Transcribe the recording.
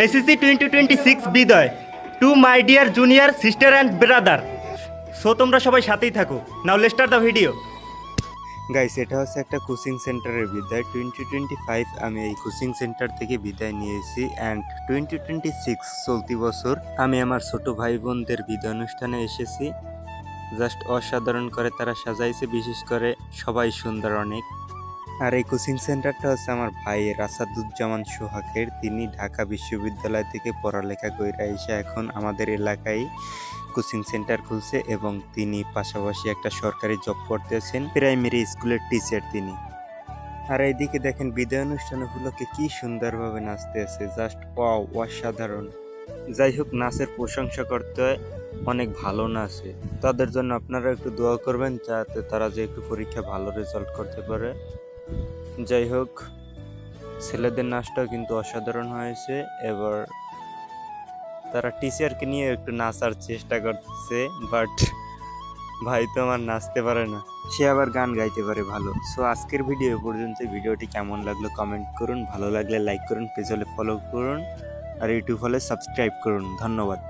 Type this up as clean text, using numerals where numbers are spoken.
SSC 2026 বিদায় to my dear junior sister and brother. So তোমরা সবাই সাথেই থাকো। Now let's start the video. Guys, এটা হচ্ছে একটা কোচিং সেন্টারের বিদায় 2025। আমি এই কোচিং সেন্টার থেকে বিদায় নিয়েছি অ্যান্ড 2026 চলতি বছর আমি আমার ছোট ভাই বোনদের বিদায় অনুষ্ঠানে এসেছি। জাস্ট অসাধারণ করে তারা সাজাইছে, বিশেষ করে সবাই সুন্দর অনেক। আর এই কোচিং সেন্টারটা হচ্ছে আমার ভাই রাসাদুজ্জামান সোহাগের। তিনি ঢাকা বিশ্ববিদ্যালয় থেকে পড়ালেখা কইরা এসে এখন আমাদের এলাকায় কোচিং সেন্টার খুলছে এবং তিনি পাশাপাশি একটা সরকারি জব করতেছেন, প্রাইমারি স্কুলের টিচার তিনি। আর এইদিকে দেখেন বিদায় অনুষ্ঠান উপলক্ষে কি সুন্দরভাবে নাচতে আছে, জাস্ট ওয়াও, অসাধারণ। যাই হোক, নাচের প্রশংসা করতে হয়, অনেক ভালো নাচে। তাদের জন্য আপনারা একটু দোয়া করবেন যাতে তারা যে একটু পরীক্ষা ভালো রেজাল্ট করতে পারে। যাই হোক, ছেলেদের নাচটাও কিন্তু অসাধারণ হয়েছে। এবার তারা টিচারকে নিয়ে একটু নাচার চেষ্টা করতেছে, বাট ভাই তো আমার নাচতে পারে না, সে আবার গান গাইতে পারে ভালো। সো আজকের ভিডিও পর্যন্ত। ভিডিওটি কেমন লাগলো কমেন্ট করুন, ভালো লাগলে লাইক করুন, পেজ হলে ফলো করুন, আর ইউটিউব হলে সাবস্ক্রাইব করুন। ধন্যবাদ।